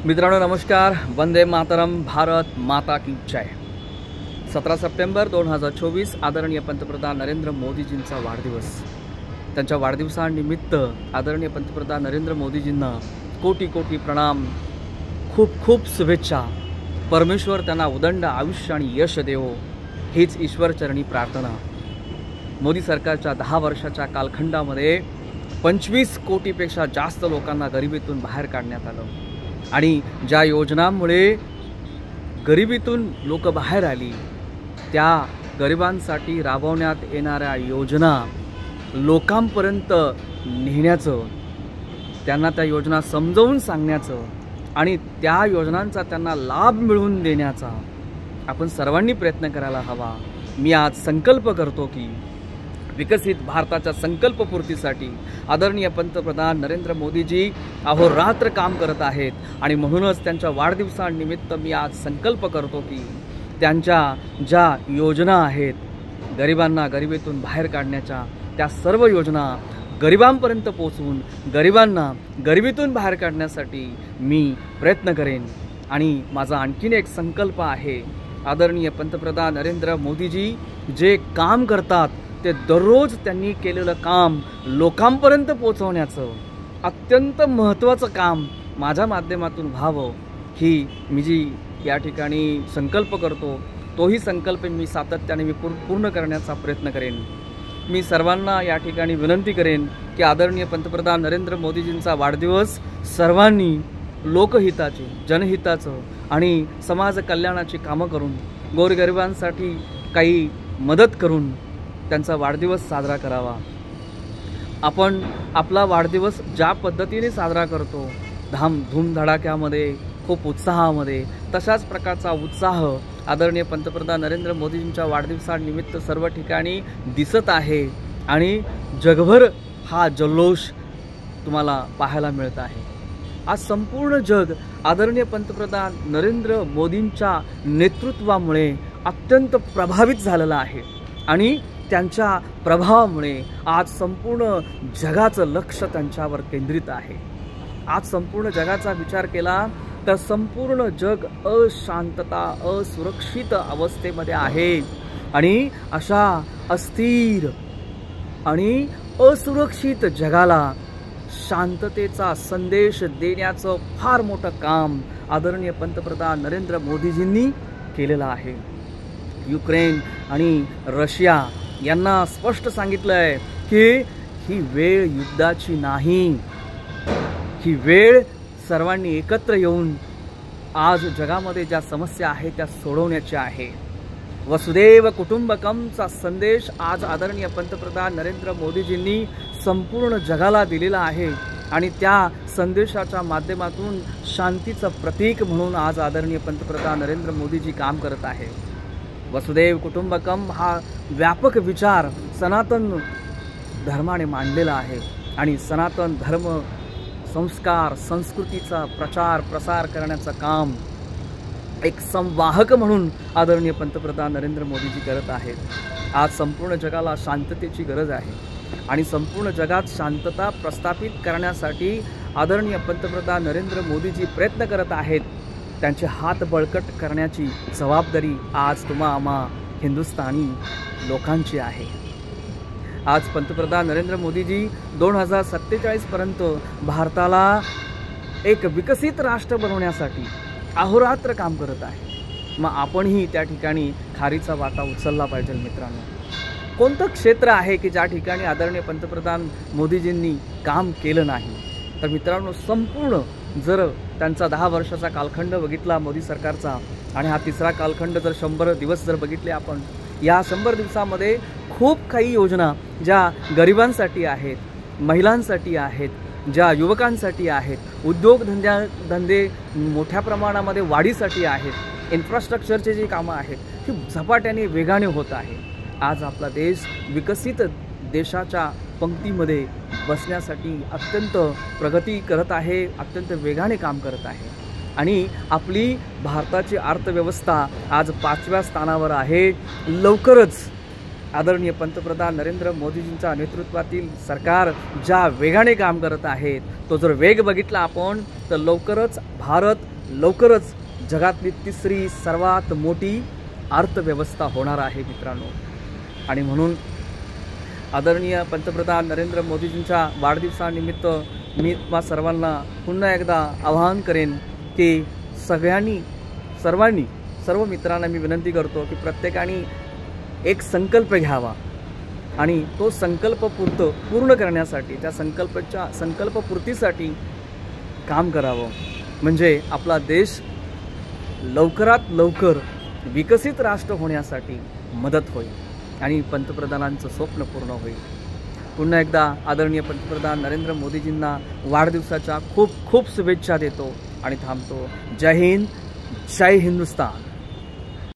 मित्रांनो नमस्कार, वंदे मातरम, भारत माता की जय। 17 सप्टेंबर 2024 आदरणीय पंतप्रधान नरेंद्र मोदीजींचा वाढदिवस। त्यांच्या वाढदिवसानिमित्त आदरणीय पंतप्रधान नरेंद्र मोदीजींना कोटी कोटी प्रणाम, खूप खूप शुभेच्छा। परमेश्वर त्यांना उदंड आयुष्य आणि यश देवो हीच ईश्वरचरणी प्रार्थना। मोदी सरकारच्या 10 वर्षाच्या कालखंडामध्ये 25 कोटीपेक्षा जास्त लोकांना गरिबीतून बाहेर काढण्यात आलं आणि ज्या योजनांमुळे गरिबीतून लोक बाहेर आली त्या गरिबांसाठी राबवण्यात येणाऱ्या योजना लोकांपर्यंत नेण्याचं, त्यांना त्या योजना समजावून सांगण्याचं आणि त्या योजनांचा त्यांना लाभ मिळवून देण्याचा आपण सर्वांनी प्रयत्न करायला हवा। मी आज संकल्प करतो की विकसित भारताच्या संकल्पपूर्तीसाठी आदरणीय पंतप्रधान नरेंद्र मोदीजी अहोरात्र काम करत आहेत आणि म्हणूनच त्यांच्या वाढदिवसानिमित्त मी आज संकल्प करतो की त्यांच्या ज्या योजना आहेत गरिबांना गरिबीतून बाहेर काढण्याच्या, त्या सर्व योजना गरिबांपर्यंत पोहोचवून गरिबांना गरिबीतून बाहेर काढण्यासाठी मी प्रयत्न करेन। आणि माझा आणखीन एक संकल्प आहे, आदरणीय पंतप्रधान नरेंद्र मोदीजी जे काम करतात ते दररोज त्यांनी केलेलं काम लोकांपर्यंत पोहोचवण्याचं अत्यंत महत्त्वाचं काम माझ्या माध्यमातून व्हावं ही मी जी या ठिकाणी संकल्प करतो, तोही संकल्प मी सातत्याने पूर्ण करण्याचा प्रयत्न करेन। मी सर्वांना या ठिकाणी विनंती करेन की आदरणीय पंतप्रधान नरेंद्र मोदीजींचा वाढदिवस सर्वांनी लोकहिताचे, जनहिताचं आणि समाज कल्याणाची कामं करून गोरगरिबांसाठी काही मदत करून त्यांचा वाढदिवस साजरा करावा। आपण आपला वाढदिवस ज्या पद्धतीने साजरा करतो, धूमधडाक्यामध्ये, खूप उत्साहामध्ये, तशाच प्रकारचा उत्साह आदरणीय पंतप्रधान नरेंद्र मोदींच्या वाढदिवसानिमित्त सर्व ठिकाणी दिसत आहे आणि जगभर हा जल्लोष तुम्हाला पाहायला मिळत आहे। आज संपूर्ण जग आदरणीय पंतप्रधान नरेंद्र मोदींच्या नेतृत्वामुळे अत्यंत प्रभावित झालेला आहे आणि त्यांच्या प्रभावामुळे आज संपूर्ण जगाचं लक्ष त्यांच्यावर केंद्रित आहे। आज संपूर्ण जगाचा विचार केला तर संपूर्ण जग अशांतता, असुरक्षित अवस्थेमध्ये आहे आणि अशा अस्थिर आणि असुरक्षित जगाला शांततेचा संदेश देण्याचं फार मोठं काम आदरणीय पंतप्रधान नरेंद्र मोदीजींनी केलेलं आहे। युक्रेन आणि रशिया यांना स्पष्ट सांगितलं आहे की ही वेळ युद्धाची नाही, ही वेळ सर्वांनी एकत्र येऊन आज जगामध्ये ज्या समस्या आहेत त्या सोडवण्याची आहे। वसुदैव कुटुंबकमचा संदेश आज आदरणीय पंतप्रधान नरेंद्र मोदीजींनी संपूर्ण जगाला दिलेला आहे आणि त्या संदेशाच्या माध्यमातून शांतीचं प्रतीक म्हणून आज आदरणीय पंतप्रधान नरेंद्र मोदीजी काम करत आहे। वसुदैव कुटुंबकम हा व्यापक विचार सनातन धर्माने मांडलेला आहे आणि सनातन धर्म, संस्कार, संस्कृतीचा प्रचार प्रसार करण्याचं काम एक संवाहक म्हणून आदरणीय पंतप्रधान नरेंद्र मोदीजी करत आहेत। आज संपूर्ण जगाला शांततेची गरज आहे आणि संपूर्ण जगात शांतता प्रस्थापित करण्यासाठी आदरणीय पंतप्रधान नरेंद्र मोदीजी प्रयत्न करत आहेत। त्यांचे हात बळकट करण्याची जबाबदारी आज आम्हा हिंदुस्थानी लोकांची आहे। आज पंतप्रधान नरेंद्र मोदीजी 2047 पर्यंत भारताला एक विकसित राष्ट्र बनवण्यासाठी अहोरात्र काम करत आहे। मग आपणही त्या ठिकाणी खारीचा वाटा उचलला पाहिजे। मित्रांनो, कोणतं क्षेत्र आहे की ज्या ठिकाणी आदरणीय पंतप्रधान मोदीजींनी काम केलं नाही? तर मित्रांनो, संपूर्ण जर त्यांचा 10 वर्षाचा कालखंड बघितला मोदी सरकारचा आणि हा तिसरा कालखंड जर 100 दिवस जर बघितले आपण, या 100 दिवसामध्ये खूप काही योजना ज्या गरिबांसाठी आहेत, महिलांसाठी आहेत, ज्या युवकांसाठी आहेत, उद्योगधंदे मोठ्या प्रमाणामध्ये वाढीसाठी आहेत, इन्फ्रास्ट्रक्चरचे जी कामं आहेत ही झपाट्याने वेगाने होत आहे। आज आपला देश विकसित देशाच्या पंक्तीमध्ये बसण्यासाठी अत्यंत प्रगती करत आहे, अत्यंत वेगाने काम करत आहे आणि आपली भारताची अर्थव्यवस्था आज 5व्या स्थानावर आहे। लवकरच आदरणीय पंतप्रधान नरेंद्र मोदीजींच्या नेतृत्वातील सरकार ज्या वेगाने काम करत आहेत, तो जर वेग बघितला आपण तर लवकरच जगातली तिसरी सर्वात मोठी अर्थव्यवस्था होणार आहे मित्रांनो। आणि म्हणून आदरणीय पंतप्रधान नरेंद्र मोदीजींच्या वाढदिवसानिमित्त मी तुम्हा सर्वांना पुन्हा एकदा आवाहन करेन की सर्व मित्रांना मी विनंती करतो की प्रत्येकाने एक संकल्प घ्यावा आणि तो संकल्प पूर्ण करण्यासाठी त्या संकल्पपूर्तीसाठी काम करावं, म्हणजे आपला देश लवकरात लवकर विकसित राष्ट्र होण्यासाठी मदत होईल आणि पंतप्रधानांचं स्वप्न पूर्ण होईल। पुन्हा एकदा आदरणीय पंतप्रधान नरेंद्र मोदीजींना वाढदिवसाच्या खूप खूप शुभेच्छा देतो आणि थांबतो। जय हिंद, जय हिंदुस्तान।